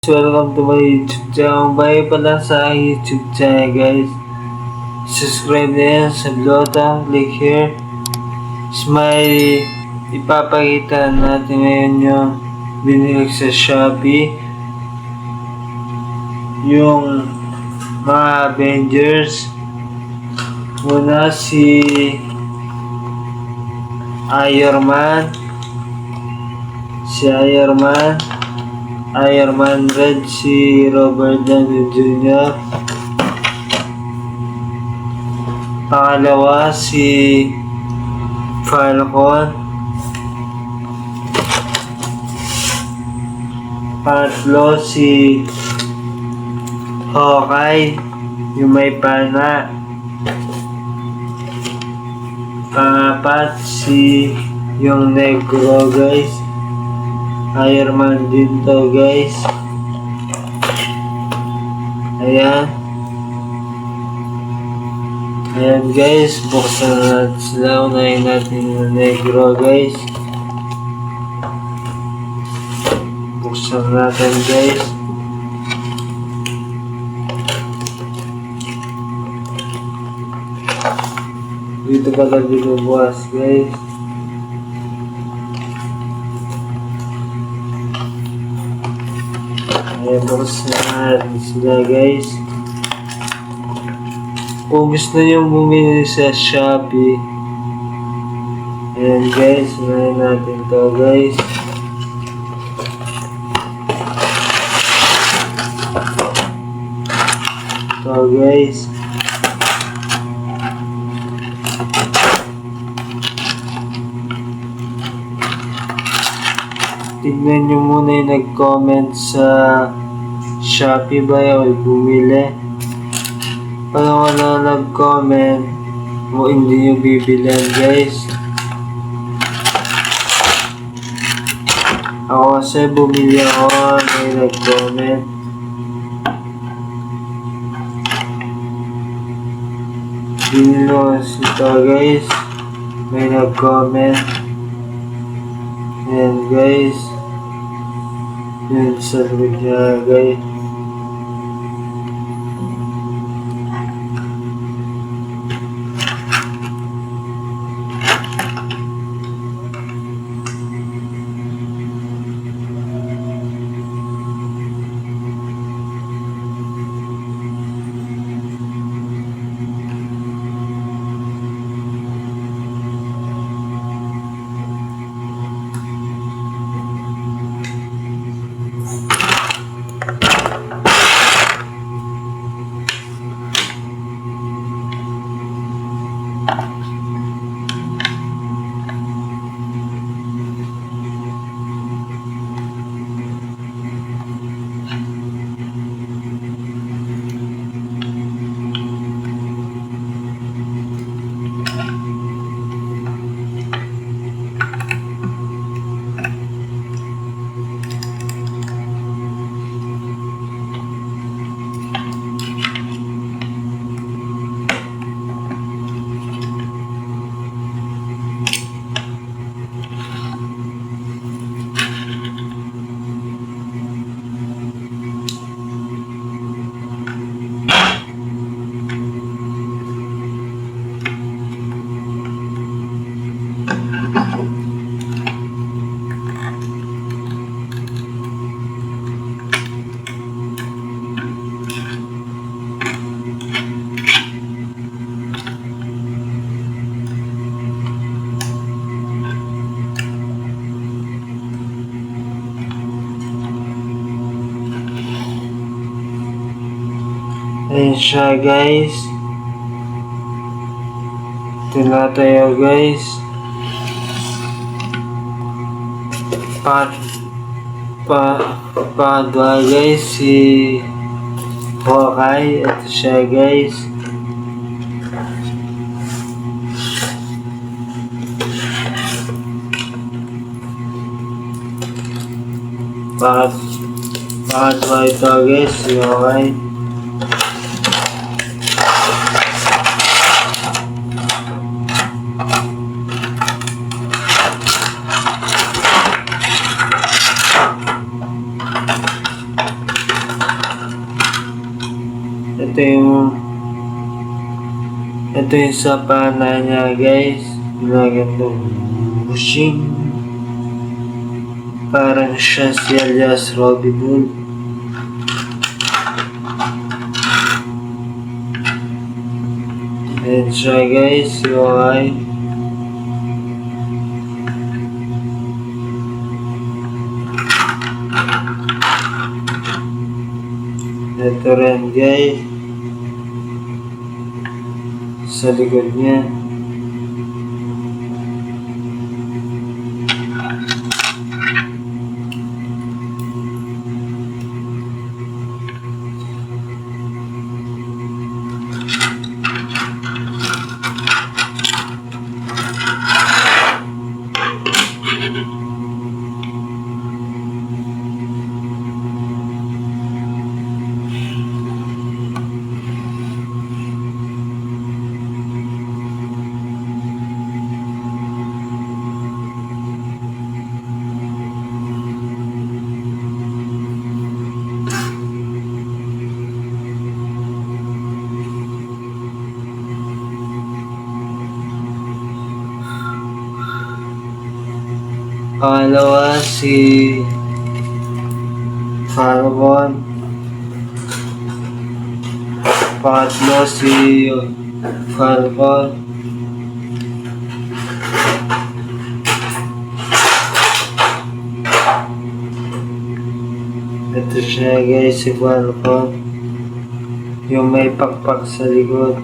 welcome to my YouTube channel. Bayo pala sa YouTube channel guys. Subscribe na yan sa Blota, click here. Smile, ipapakita natin ngayon yung binili sa Shopee. Yung mga Avengers. Muna si Iron Man. Iron Man Red, si Robert Downey Jr. Pangalawa, si Falcon. Pangatlo, si Hawkeye, yung may pana. Pangapat, si yung Negro guys. Iron Man din to guys. Ayan guys, buksan natin sila. Unahin natin yung Negro guys. Buksan natin guys. Dito pala binubukas guys. Ayan, buksan natin sila guys. Kung gusto nyo bumili sa Shopee, ayan guys, unahin natin to guys. Ito guys. Tignan nyo muna yung nag-comment sa Shopee ba yung bumili. Pag wala nag-comment o hindi nyo bibilan guys. Ako kasi bumili ako, may nag-comment. Binili ko ito guys, may nag-comment. Ayan guys. Yan sa likod niya guys. Ayan siya guys. Ito na tayo guys. Padwa guys, si Hawkeye. Ito siya guys. Padwa ito guys, si Hawkeye. Ito yung sa pana niya guys. Ginagandong bushing. Parang siya si alias Robin Hood. Ayan siya guys, UI. Ito rin guys. Sa likod niya. Pangalawa si Falcon. Pangatlo si Falcon. Ito siya guys, si Falcon. Yung may pakpak sa likod.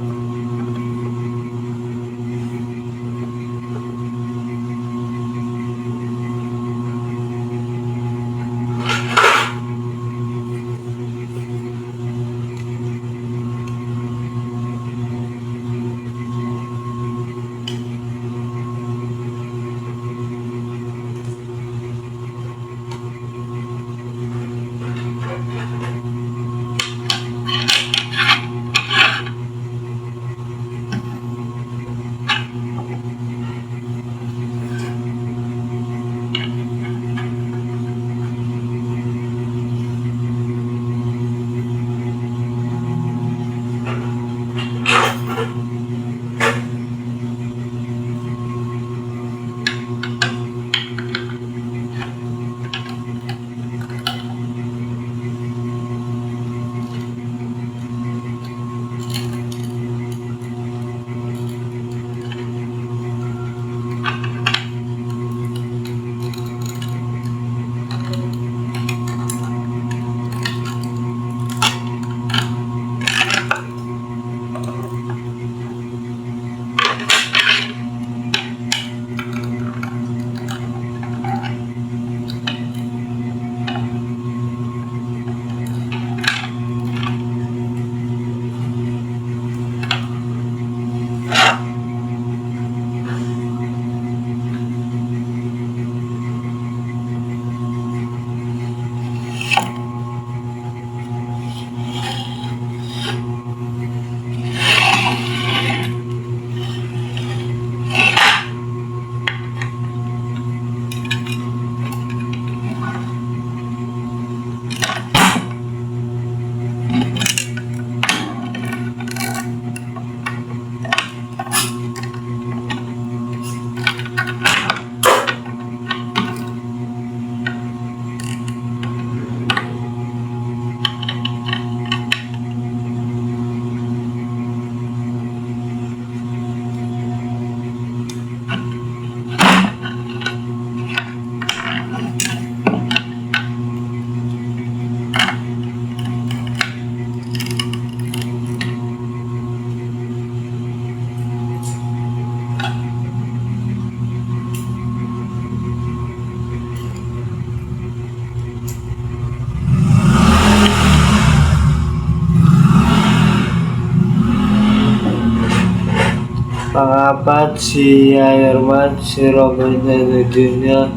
Pangapat si Iron Man, si Robert Downey Jr.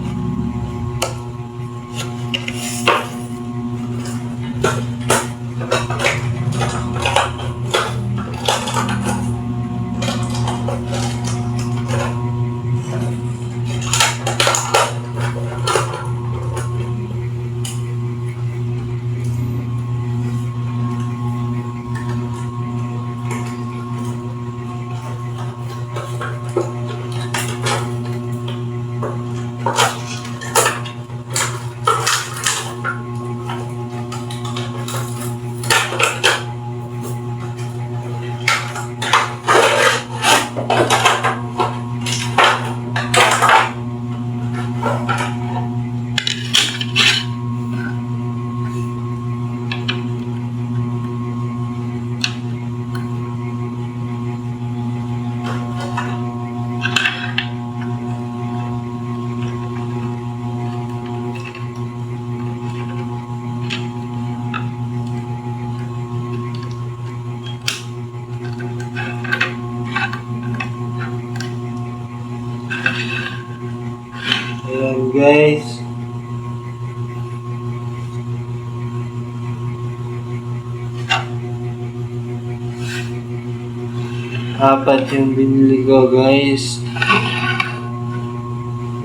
Apat yung binili ko guys.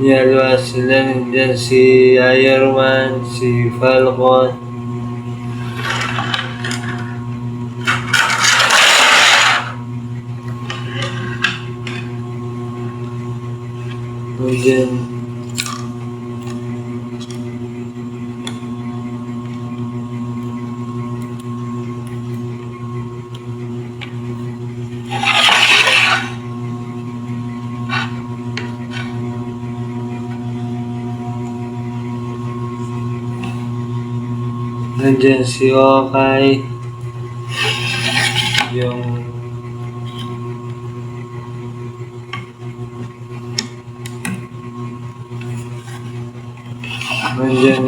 Dalawa sila, nandiyan si Iron Man, si Falcon. Nandiyan. Nandiyan si Hawkeye. Yung nandiyan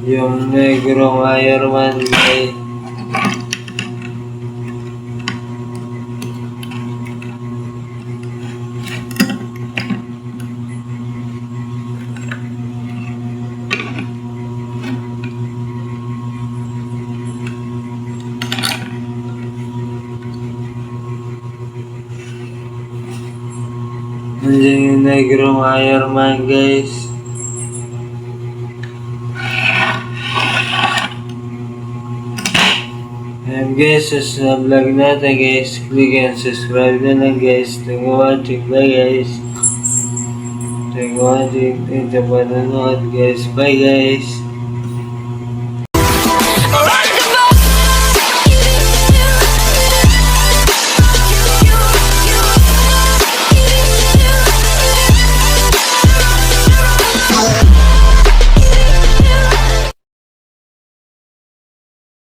yung negrong Iron Man guys. Nandiyan yung negrong Iron Man guys. And guys, sa vlog natin guys, click and subscribe na lang guys. Thank you for watching. Bye guys. Thank you for watching. Thank you for nanonood guys. Bye guys.